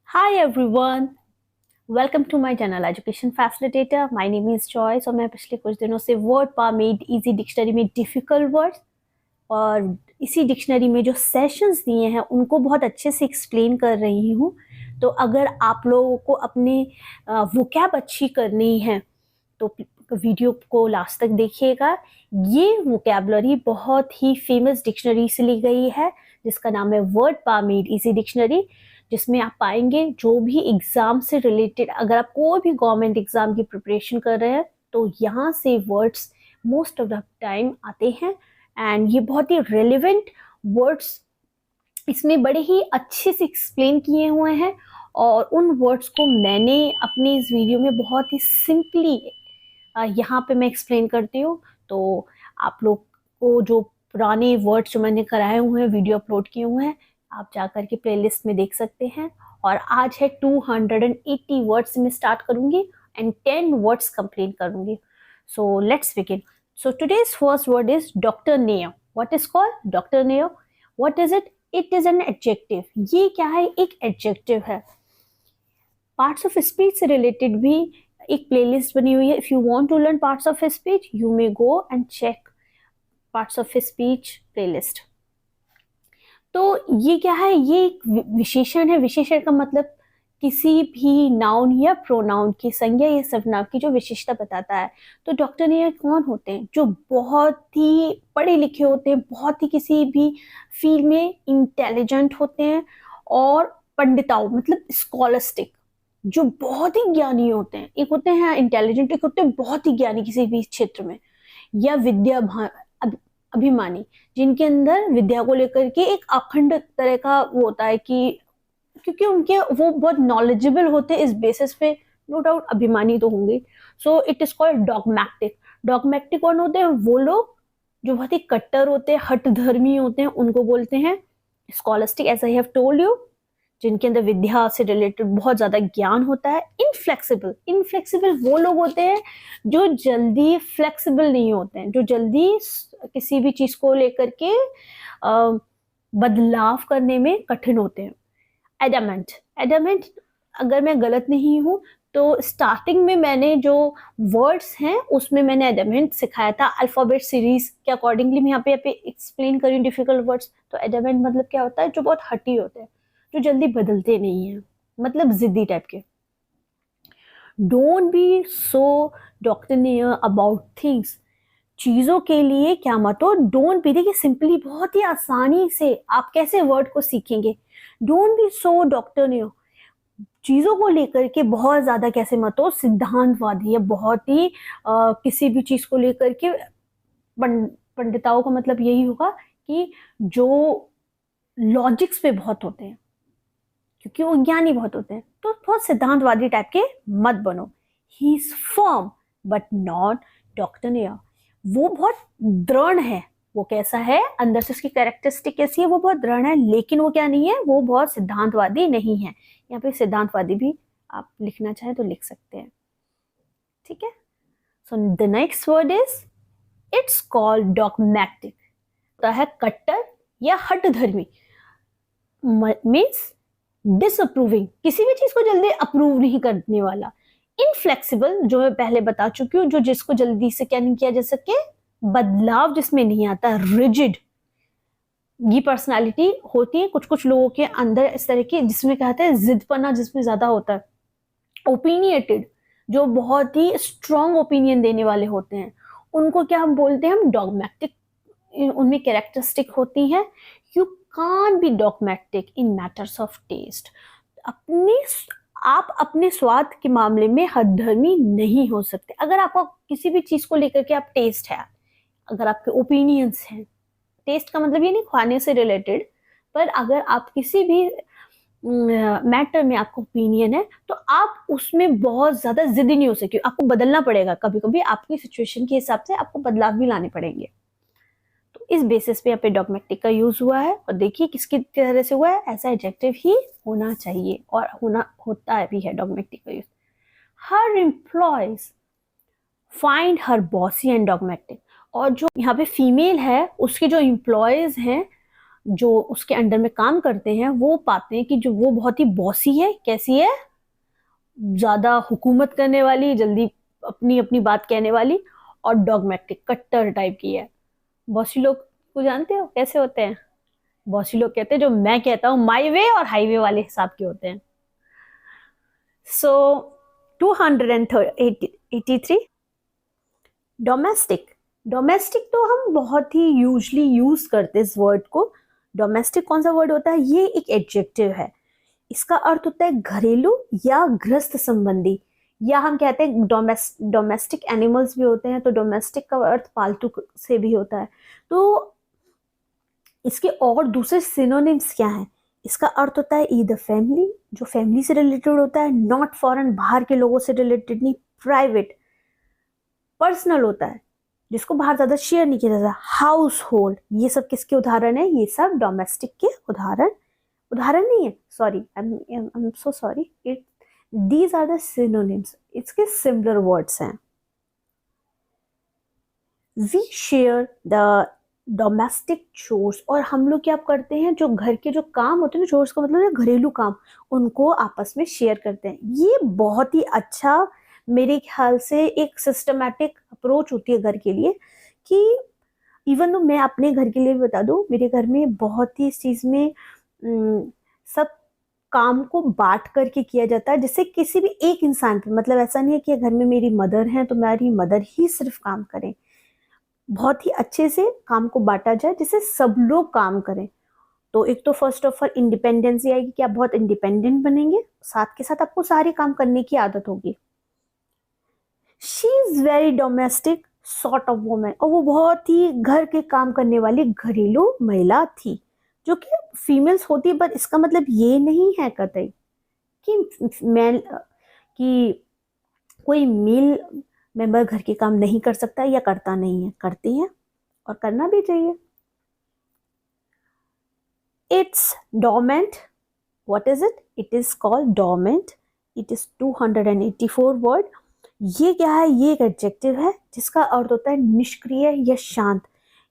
Hi everyone, welcome to my channel Education Facilitator. My name is Joyce और मैं पिछले कुछ दिनों से वर्ड पामेड इजी डिक्शनरी में डिफ़िकल्ट वर्ड्स और इसी डिक्शनरी में जो सेशंस दिए हैं उनको बहुत अच्छे से एक्सप्लेन कर रही हूँ। तो अगर आप लोगों को अपने वोकैब अच्छी करनी है तो वीडियो को लास्ट तक देखिएगा। ये वोकैबुलरी बहुत ही फेमस डिक्शनरी से ली गई है जिसका नाम है वर्ड पामेड इजी डिक्शनरी, जिसमें आप पाएंगे जो भी एग्ज़ाम से रिलेटेड, अगर आप कोई भी गवर्नमेंट एग्ज़ाम की प्रिपरेशन कर रहे हैं तो यहाँ से words most of the time आते हैं। एंड ये बहुत ही रेलिवेंट वर्ड्स इसमें बड़े ही अच्छे से एक्सप्लेन किए हुए हैं और उन वर्ड्स को मैंने अपनी इस वीडियो में बहुत ही सिंपली यहाँ पे मैं एक्सप्लेन करती हूँ। तो आप लोग को जो पुराने वर्ड्स जो मैंने कराए हुए हैं, वीडियो अपलोड किए हुए हैं, आप जा कर के प्लेलिस्ट में देख सकते हैं। और आज है 280 वर्ड्स में स्टार्ट करूँगी एंड 10 वर्ड्स कंप्लीट करूँगी। So let's begin. So today's first word is doctrinaire. What is called doctrinaire? What is it? It is an adjective. ये क्या है? एक एडजेक्टिव है। पार्ट्स ऑफ स्पीच से related भी एक प्लेलिस्ट बनी हुई है। If you want to learn parts of speech you may go and check parts of speech playlist. तो ये क्या है? ये एक विशेषण है। विशेषण का मतलब किसी भी नाउन या प्रोनाउन की संज्ञा या सर्वनाम की जो विशेषता बताता है। तो डॉक्टर ने कौन होते हैं? जो बहुत ही पढ़े लिखे होते हैं, बहुत ही किसी भी फील्ड में इंटेलिजेंट होते हैं और पंडिताओं मतलब स्कॉलस्टिक, जो बहुत ही ज्ञानी होते हैं। एक होते हैं इंटेलिजेंट, एक होते हैं बहुत ही ज्ञानी किसी भी क्षेत्र में, या विद्या अभिमानी, जिनके अंदर विद्या को लेकर के एक अखंड तरह का वो होता है कि क्योंकि उनके वो बहुत नॉलेजेबल होते हैं, इस बेसिस पे नो डाउट अभिमानी तो होंगे। So it is called dogmatic. Dogmatic कौन होते हैं? वो लोग जो बहुत ही कट्टर होते हैं, हठधर्मी होते हैं, उनको बोलते हैं scholastic, as I have told you, जिनके अंदर विद्या से रिलेटेड बहुत ज्यादा ज्ञान होता है। इनफ्लेक्सिबल, इनफ्लेक्सिबल वो लोग होते हैं जो जल्दी फ्लेक्सिबल नहीं होते हैं, जो जल्दी किसी भी चीज को लेकर के बदलाव करने में कठिन होते हैं। एडामेंट, एडामेंट अगर मैं गलत नहीं हूँ तो स्टार्टिंग में मैंने जो वर्ड्स हैं उसमें मैंने एडामेंट सिखाया था अल्फाबेट सीरीज के अकॉर्डिंगली। मैं यहाँ पे एक्सप्लेन करी डिफिकल्ट वर्ड्स। तो एडामेंट मतलब क्या होता है? जो बहुत हटी होते हैं, जो जल्दी बदलते नहीं है, मतलब जिद्दी टाइप के। Don't be so doctrinaire about things. चीजों के लिए क्या मत हो। डोंट बी, देखिए सिंपली बहुत ही आसानी से आप कैसे वर्ड को सीखेंगे। डोंट बी सो डॉक्ट्रिनेयर, चीजों को लेकर के बहुत ज्यादा कैसे मत हो सिद्धांतवादी, या बहुत ही किसी भी चीज को लेकर के पंडिताओं का मतलब यही होगा कि जो लॉजिक्स पे बहुत होते हैं, क्योंकि वो ज्ञानी बहुत होते हैं, तो बहुत सिद्धांतवादी टाइप के मत बनो। He is firm but not doctrinaire. वो बहुत दृढ़ है। वो कैसा है? अंदर से उसकी कैरेक्टरिस्टिक कैसी है? वो बहुत दृढ़ है, लेकिन वो क्या नहीं है? वो बहुत सिद्धांतवादी नहीं है। यहाँ पे सिद्धांतवादी भी आप लिखना चाहें तो लिख सकते हैं, ठीक है। So the next word is it's called dogmatic. तो है कट्टर या हठधर्मी, मीन्स डिसअप्रूविंग, किसी भी चीज को जल्दी अप्रूव नहीं करने वाला। इनफ्लेक्सिबल, जो मैं पहले बता चुकी हूँ, जो जिसको जल्दी से क्या नहीं किया जा सके, बदलाव जिसमें नहीं आता। रिजिड, ये पर्सनालिटी होती है कुछ कुछ लोगों के अंदर इस तरह की, जिसमें कहते हैं जिदपना जिसमें ज्यादा होता है। ओपिनियटेड, जो बहुत ही स्ट्रॉन्ग ओपिनियन देने वाले होते हैं, उनको क्या हम बोलते हैं? हम डॉगमैटिक। उनमें कैरेक्टरिस्टिक होती हैं। You can't be dogmatic in matters of taste. आप अपने स्वाद के मामले में हठधर्मी नहीं हो सकते। अगर आपको किसी भी चीज को लेकर के आप टेस्ट है, अगर आपके ओपिनियंस हैं, टेस्ट का मतलब ये नहीं खाने से रिलेटेड, पर अगर आप किसी भी मैटर में आपका ओपिनियन है तो आप उसमें बहुत ज्यादा जिद्दी नहीं हो सकते। आपको बदलना पड़ेगा, कभी कभी आपकी सिचुएशन के हिसाब से आपको बदलाव भी लाने पड़ेंगे। तो इस बेसिस पे यहाँ पे डॉगमैटिक का यूज हुआ है। और देखिए किसकी तरह से हुआ है, ऐसा एडजेक्टिव ही होना चाहिए और होता भी है डॉगमैटिक का use. Her employees find her bossy and dogmatic. और जो यहाँ पे फीमेल है उसके जो एम्प्लॉयज हैं जो उसके अंडर में काम करते हैं वो पाते हैं कि जो वो बहुत ही बॉसी है, कैसी है, ज्यादा हुकूमत करने वाली, जल्दी अपनी अपनी बात कहने वाली, और डॉगमेटिक, कट्टर टाइप की है। बॉसी लोग को जानते हो कैसे होते हैं? बॉसी लोग कहते हैं जो मैं कहता हूँ माई वे और हाईवे वाले हिसाब के होते हैं। सो 283 डोमेस्टिक। डोमेस्टिक तो हम बहुत ही यूजली यूज करते हैं इस वर्ड को। डोमेस्टिक कौन सा वर्ड होता है? ये एक एडजेक्टिव है। इसका अर्थ होता है घरेलू या गृहस्थ संबंधी, या हम कहते हैं डोमेस्टिक एनिमल्स भी होते हैं, तो डोमेस्टिक का अर्थ पालतू से भी होता है। तो इसके और दूसरे सिनोनिम्स क्या हैं? इसका अर्थ होता है ईदर फैमिली, जो फैमिली से रिलेटेड होता है, नॉट फॉरेन, बाहर के लोगों से रिलेटेड नहीं, प्राइवेट पर्सनल होता है, जिसको बाहर ज्यादा शेयर नहीं किया जाता, हाउस होल्ड। ये सब किसके उदाहरण है? ये सब डोमेस्टिक के उदाहरण नहीं है, sorry, I am so sorry, it these are the synonyms, इसके सिमिलर वर्ड्स हैं। We share the domestic chores, और हम लोग क्या करते हैं, जो घर के जो काम होते हैं ना, चोर्स का मतलब है घरेलू काम, उनको आपस में शेयर करते हैं। ये बहुत ही अच्छा मेरे ख्याल से एक सिस्टमैटिक अप्रोच होती है घर के लिए, कि इवन तो मैं अपने घर के लिए भी बता दूं, मेरे घर में बहुत ही इस चीज में सब काम को बांट करके किया जाता है, जिससे किसी भी एक इंसान पे, मतलब ऐसा नहीं है कि घर में मेरी मदर है तो मेरी मदर ही सिर्फ काम करें, बहुत ही अच्छे से काम को बांटा जाए जिससे सब लोग काम करें। तो एक तो फर्स्ट ऑफ ऑल इंडिपेंडेंसी आएगी कि आप बहुत इंडिपेंडेंट बनेंगे, साथ के साथ आपको सारे काम करने की आदत होगी। She is very domestic sort of women, और वो बहुत ही घर के काम करने वाली घरेलू महिला थी, जो कि फीमेल्स होती है, पर इसका मतलब ये नहीं है कतई कि मेल कि कोई मेल मेंबर घर के काम नहीं कर सकता या करता नहीं है, करती है और करना भी चाहिए। It's डोमेंट, what is it? It is called डोमेंट, it is 284 word. ये क्या है? ये एक एडजेक्टिव है जिसका अर्थ होता है निष्क्रिय या शांत।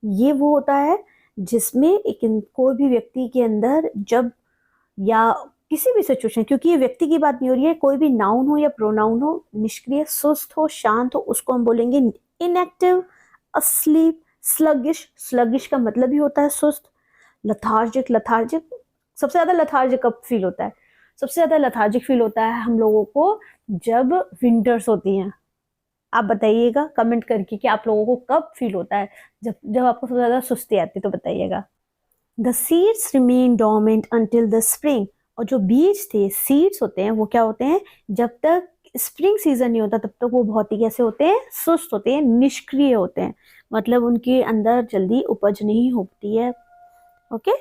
ये वो होता है जिसमें एक कोई भी व्यक्ति के अंदर जब, या किसी भी सिचुएशन, क्योंकि ये व्यक्ति की बात नहीं हो रही है, कोई भी नाउन हो या प्रोनाउन हो, निष्क्रिय, सुस्त हो, शांत हो, उसको हम बोलेंगे इनएक्टिव, अस्लीप, स्लगिश। स्लगिश का मतलब ही होता है सुस्त। लथार्जिक, लथार्जिक सबसे ज्यादा लथार्जिक कब फील होता है? सबसे ज्यादा लथार्जिक फील होता है हम लोगों को जब विंटर्स होती हैं। आप बताइएगा कमेंट करके कि आप लोगों को कब फील होता है, जब जब आपको सबसे ज्यादा सुस्ती आती है, तो बताइएगा। The seeds remain डोमेंट until the spring, और जो बीज थे, सीड्स होते हैं, वो क्या होते हैं, जब तक स्प्रिंग सीजन नहीं होता तब तक वो बहुत ही कैसे होते हैं? सुस्त होते हैं, निष्क्रिय होते हैं, मतलब उनके अंदर जल्दी उपज नहीं होती है। Okay,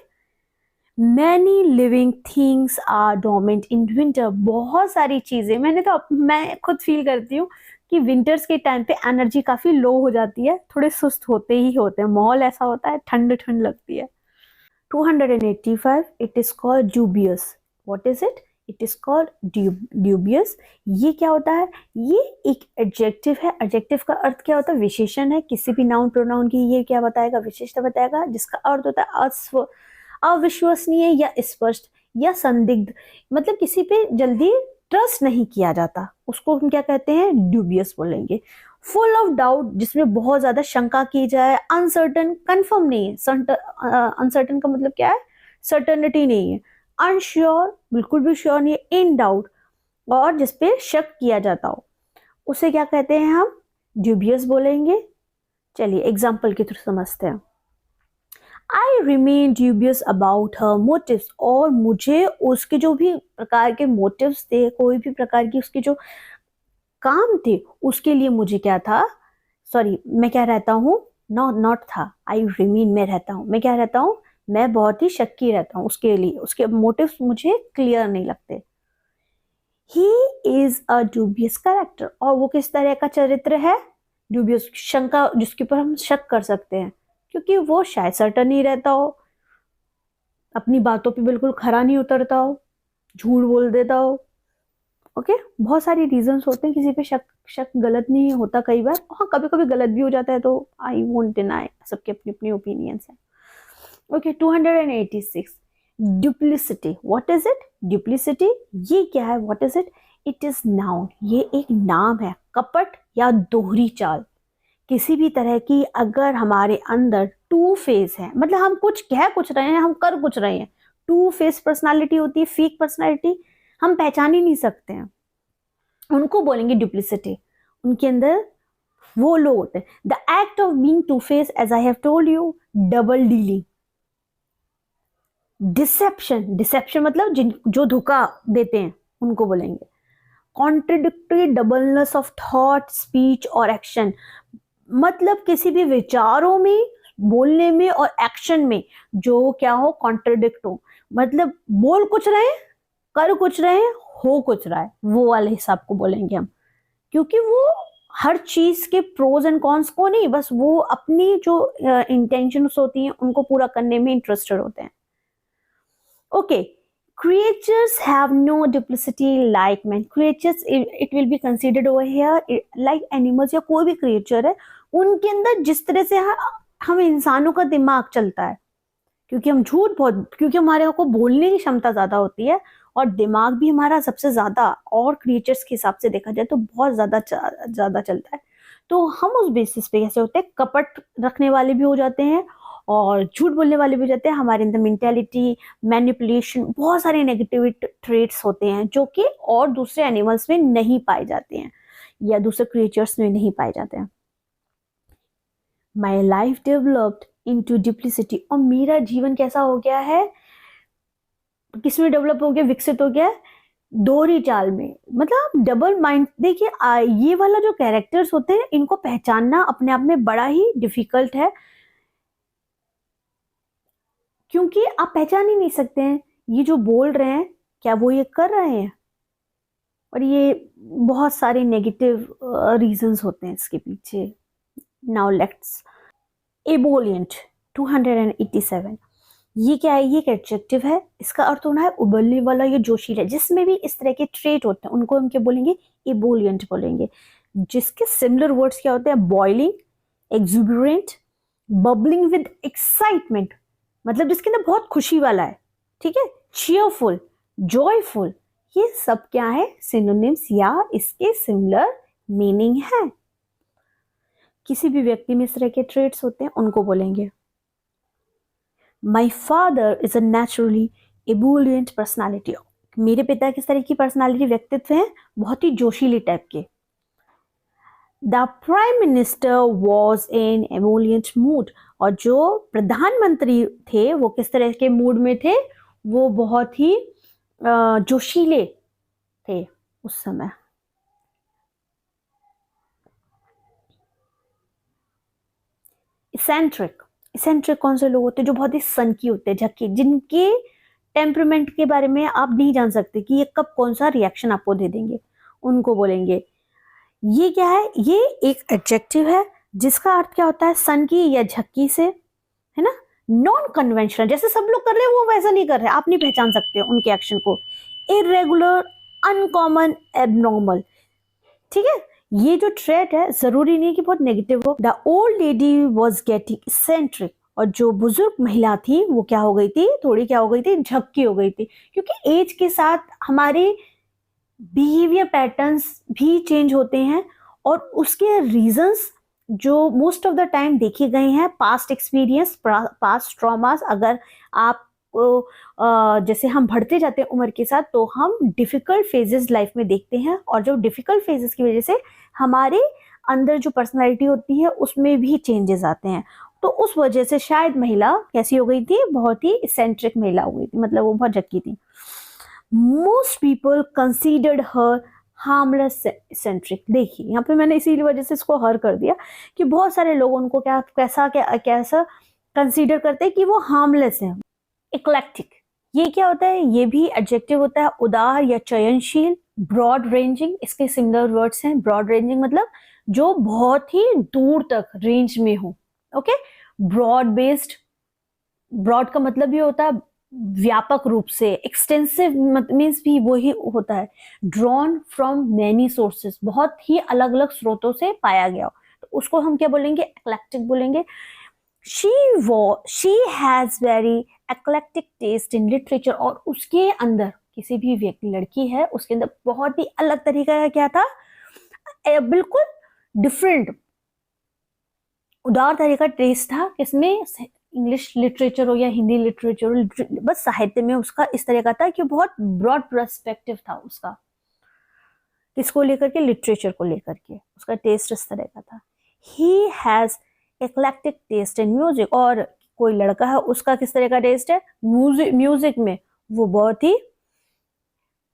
many living things are dormant in winter. बहुत सारी चीजें, मैं खुद फील करती हूँ कि विंटर्स के टाइम पे एनर्जी काफी लो हो जाती है, थोड़े सुस्त होते ही होते हैं, माहौल ऐसा होता है, ठंड ठंड लगती है। 285, it is called dubious. What is it? It is called dubious. ये क्या होता है? ये एक एडजेक्टिव है। एडजेक्टिव का अर्थ क्या होता है? विशेषण है, किसी भी नाउन प्रोनाउन की ये क्या बताएगा? विशेषता बताएगा, जिसका अर्थ होता है अविश्वसनीय या स्पष्ट या संदिग्ध, मतलब किसी पे जल्दी ट्रस्ट नहीं किया जाता, उसको हम क्या कहते हैं? ड्यूबियस बोलेंगे। फुल ऑफ डाउट, जिसमें बहुत ज्यादा शंका की जाए। अनसर्टन, कंफर्म नहीं है। अनसर्टन का मतलब क्या है? सर्टनिटी नहीं है। अनश्योर, बिल्कुल भी श्योर नहीं है। इन डाउट, और जिसपे शक किया जाता हो, उसे क्या कहते हैं हम? ड्यूबियस बोलेंगे। चलिए एग्जाम्पल के थ्रू समझते हैं। I remain dubious about her motives, और मुझे उसके जो भी प्रकार के मोटिव्स थे, कोई भी प्रकार की उसके जो काम थे, उसके लिए मुझे क्या था, सॉरी मैं क्या रहता हूँ, नॉट था, आई रिमेन मैं रहता हूँ, मैं क्या रहता हूँ, मैं बहुत ही शक्की रहता हूँ उसके लिए, उसके मोटिव्स मुझे क्लियर नहीं लगते। He is a dubious character, और वो किस तरह का चरित्र है? ड्यूबियस, शंका, जिसके ऊपर हम शक कर सकते हैं, क्योंकि वो शायद सर्टन नहीं रहता हो, अपनी बातों पे बिल्कुल खरा नहीं उतरता हो, झूठ बोल देता हो। ओके, बहुत सारी रीजंस होते हैं, किसी पे शक शक गलत नहीं होता, कई बार हाँ कभी कभी गलत भी हो जाता है, तो आई वोंट डिनाई, सबके अपनी अपनी ओपिनियंस है। Okay 286 duplicity, what is it? Duplicity ये क्या है? What is it? It is noun, ये एक नाम है। कपट या दोहरी चाल, किसी भी तरह की अगर हमारे अंदर टू फेस है, मतलब हम कुछ कह कुछ रहे हैं, हम कर कुछ रहे हैं, टू फेस पर्सनालिटी होती है, फेक पर्सनालिटी, हम पहचान ही नहीं सकते हैं, उनको बोलेंगे डुप्लिसिटी। उनके अंदर वो लोग होते हैं। The act of being two face, as I have told you, double dealing, deception, deception मतलब जिन जो धोखा देते हैं उनको बोलेंगे। Contradictory doubleness of thought, speech और एक्शन, मतलब किसी भी विचारों में, बोलने में और एक्शन में जो क्या हो, कॉन्ट्रडिक्ट हो, मतलब बोल कुछ रहे हैं, कर कुछ रहे हैं, हो कुछ रहा है, वो वाले हिसाब को बोलेंगे हम। क्योंकि वो हर चीज के प्रोज एंड कॉन्स को नहीं, बस वो अपनी जो इंटेंशंस होती हैं उनको पूरा करने में इंटरेस्टेड होते हैं। Okay, creatures have no duplicity like men. Creatures, it will be considered over here like animals, या कोई भी creature है, उनके अंदर जिस तरह से हम इंसानों का दिमाग चलता है, क्योंकि हम झूठ बहुत, क्योंकि हमारे को बोलने की क्षमता ज्यादा होती है और दिमाग भी हमारा सबसे ज्यादा और क्रिएचर्स के हिसाब से देखा जाए तो बहुत ज्यादा चलता है। तो हम उस बेसिस पे कैसे होते हैं, कपट रखने वाले भी हो जाते हैं और झूठ बोलने वाले भी हो जाते हैं। हमारे अंदर मेंटेलिटी, मैनिपुलेशन, बहुत सारे नेगेटिव ट्रेट्स होते हैं जो कि और दूसरे एनिमल्स में नहीं पाए जाते हैं या दूसरे क्रिएचर्स में नहीं पाए जाते हैं। My life developed into duplicity, और मेरा जीवन कैसा हो गया है, किसमें डेवलप हो गया, विकसित हो गया, दोहरी चाल में, मतलब डबल माइंड। देखिए ये वाला जो कैरेक्टर्स होते हैं इनको पहचानना अपने आप में बड़ा ही डिफिकल्ट है, क्योंकि आप पहचान ही नहीं सकते हैं ये जो बोल रहे हैं क्या वो ये कर रहे हैं, और ये बहुत सारे नेगेटिव रीजंस होते हैं इसके पीछे। नाउ लेट्स एबोलियंट 287, ये क्या है? ये एक एडजेक्टिव है, इसका अर्थ होना है उबलने वाला या जोशीला, जिसमें भी इस तरह के ट्रेट होते हैं उनको हम क्या बोलेंगे? एबोलियंट बोलेंगे। जिसके सिमिलर वर्ड्स क्या होते हैं? Boiling, exuberant, bubbling with excitement, मतलब जिसके अंदर बहुत खुशी वाला है, ठीक है, चीयरफुल, जॉयफुल, ये सब क्या है? सिनोनिम्स या इसके सिमिलर मीनिंग है। किसी भी व्यक्ति में इस तरह के ट्रेट्स होते हैं उनको बोलेंगे। My father is a naturally ebullient personality, मेरे पिता किस तरह की पर्सनैलिटी, व्यक्तित्व है? बहुत ही जोशीले टाइप के। The prime minister was in ebullient mood, और जो प्रधानमंत्री थे वो किस तरह के मूड में थे? वो बहुत ही जोशीले थे उस समय। इसेंट्रिक, इसेंट्रिक कौन से लोग होते हैं? जो बहुत ही सनकी होते हैं, झक्की, जिनके टेम्परामेंट के बारे में आप नहीं जान सकते कि ये कब कौन सा रिएक्शन आपको दे देंगे, उनको बोलेंगे। ये क्या है? ये एक एडजेक्टिव है जिसका अर्थ क्या होता है? सनकी या झक्की से, है ना। नॉन कन्वेंशनल, जैसे सब लोग कर रहे हैं वो वैसा नहीं कर रहे, आप नहीं पहचान सकते उनके एक्शन को। इरेगुलर, अनकॉमन, एबनॉर्मल, ठीक है। ये जो ट्रेट है जरूरी नहीं कि बहुत नेगेटिव हो। The old lady was getting eccentric, और जो बुजुर्ग महिला थी वो क्या हो गई थी? थोड़ी क्या हो गई थी? झक्की हो गई थी, क्योंकि एज के साथ हमारे बिहेवियर पैटर्न्स भी चेंज होते हैं और उसके रीजंस जो मोस्ट ऑफ द टाइम देखे गए हैं, पास्ट एक्सपीरियंस, पास्ट ट्रॉमास। अगर आप जैसे हम बढ़ते जाते हैं उम्र के साथ तो हम डिफिकल्ट फेजेस लाइफ में देखते हैं, और जो डिफिकल्ट फेजेस की वजह से हमारे अंदर जो पर्सनालिटी होती है उसमें भी चेंजेस आते हैं। तो उस वजह से शायद महिला कैसी हो गई थी? बहुत ही इसेंट्रिक महिला हो गई थी, मतलब वो बहुत झक्की थी। मोस्ट पीपल कंसीडर्ड हर हार्मलेस इसेंट्रिक। देखिए यहाँ पे मैंने इसी वजह से इसको हर कर दिया कि बहुत सारे लोग उनको कैसा कंसीडर करते हैं कि वो हार्मलेस है। इक्लेक्टिक, ये क्या होता है? ये भी एडजेक्टिव होता है, उदार या चयनशील। ब्रॉड रेंजिंग, इसके सिमिलर वर्ड्स हैं। ब्रॉड रेंजिंग मतलब जो बहुत ही दूर तक रेंज में हो, ओके। ब्रॉड बेस्ड, ब्रॉड का मतलब ये होता है व्यापक रूप से। एक्सटेंसिव मीन्स भी वही होता है, ड्रॉन फ्रॉम मैनी सोर्सेस, बहुत ही अलग अलग स्रोतों से पाया गया हो, तो उसको हम क्या बोलेंगे? एक्लेक्टिक बोलेंगे। she has very eclectic taste in literature, और उसके अंदर किसी भी व्यक्ति लड़की है उसके अंदर बहुत ही अलग तरीके का क्या था, बिल्कुल डिफरेंट उदार तरह का टेस्ट था, किसमें, इंग्लिश लिटरेचर हो या हिंदी लिटरेचर हो, बस साहित्य में उसका इस तरह का था कि बहुत ब्रॉड पर्सपेक्टिव था उसका, किसको लेकर के, लिटरेचर को लेकर के उसका टेस्ट इस तरह का था। He has eclectic taste in music, और कोई लड़का है उसका किस तरह का टेस्ट है, म्यूजिक में वो बहुत ही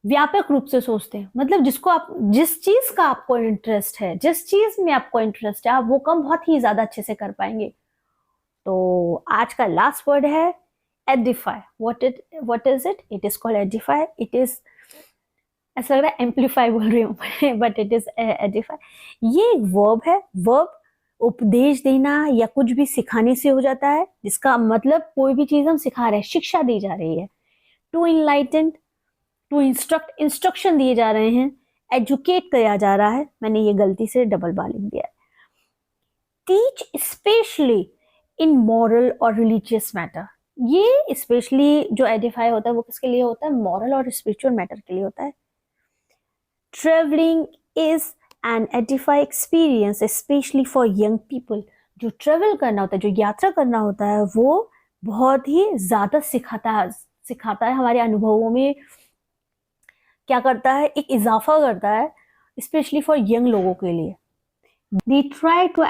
व्यापक रूप से सोचते हैं, मतलब जिसको आप, जिस चीज का आपको इंटरेस्ट है, जिस चीज में आपको इंटरेस्ट है, आप वो काम बहुत ही ज्यादा अच्छे से कर पाएंगे। तो आज का लास्ट वर्ड है Edify. What is it? It is called Edify. It is, ऐसा लग रहा है एम्पलीफाई बोल रही हूँ बट इट इज एडिफाई। ये एक वर्ब है। वर्ब उपदेश देना या कुछ भी सिखाने से हो जाता है, जिसका मतलब कोई भी चीज हम सिखा रहे हैं, शिक्षा दी जा रही है। To enlighten, to instruct, instruction दिए जा रहे हैं। एजुकेट किया जा रहा है, मैंने ये गलती से डबल बार लिख दिया। टीच स्पेशली इन मॉरल और रिलीजियस मैटर। ये स्पेशली जो एडिफाई होता है वो किसके लिए होता है, मॉरल और स्पिरिचुअल मैटर के लिए होता है। Travelling is an Edify experience specially for young people. जो ट्रेवल करना होता है, जो यात्रा करना होता है, वो बहुत ही ज्यादा सिखाता है हमारे अनुभवों में, क्या करता है, एक इजाफा करता है, स्पेशली फॉर यंग लोगों के लिए। They try to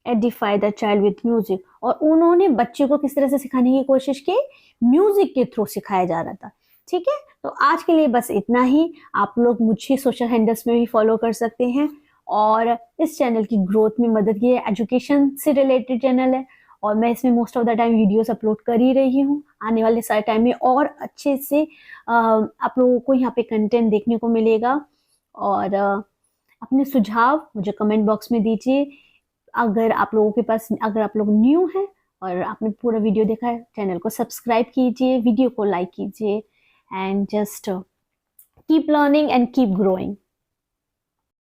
edify the child with music, और उन्होंने बच्चे को किस तरह से सिखाने की कोशिश की, म्यूजिक के थ्रू सिखाया जा रहा था। ठीक है, तो आज के लिए बस इतना ही। आप लोग मुझे सोशल हैंडल्स में भी फॉलो कर सकते हैं, और इस चैनल की ग्रोथ में मदद की है। एजुकेशन से रिलेटेड चैनल है, और मैं इसमें most of the time videos upload कर ही रही हूँ। आने वाले सारे टाइम में और अच्छे से आप लोगों को यहाँ पे कंटेंट देखने को मिलेगा। और अपने सुझाव मुझे कमेंट बॉक्स में दीजिए। अगर आप लोगों के पास, अगर आप लोग न्यू हैं और आपने पूरा वीडियो देखा है, चैनल को सब्सक्राइब कीजिए, वीडियो को लाइक कीजिए, and just keep learning and keep growing.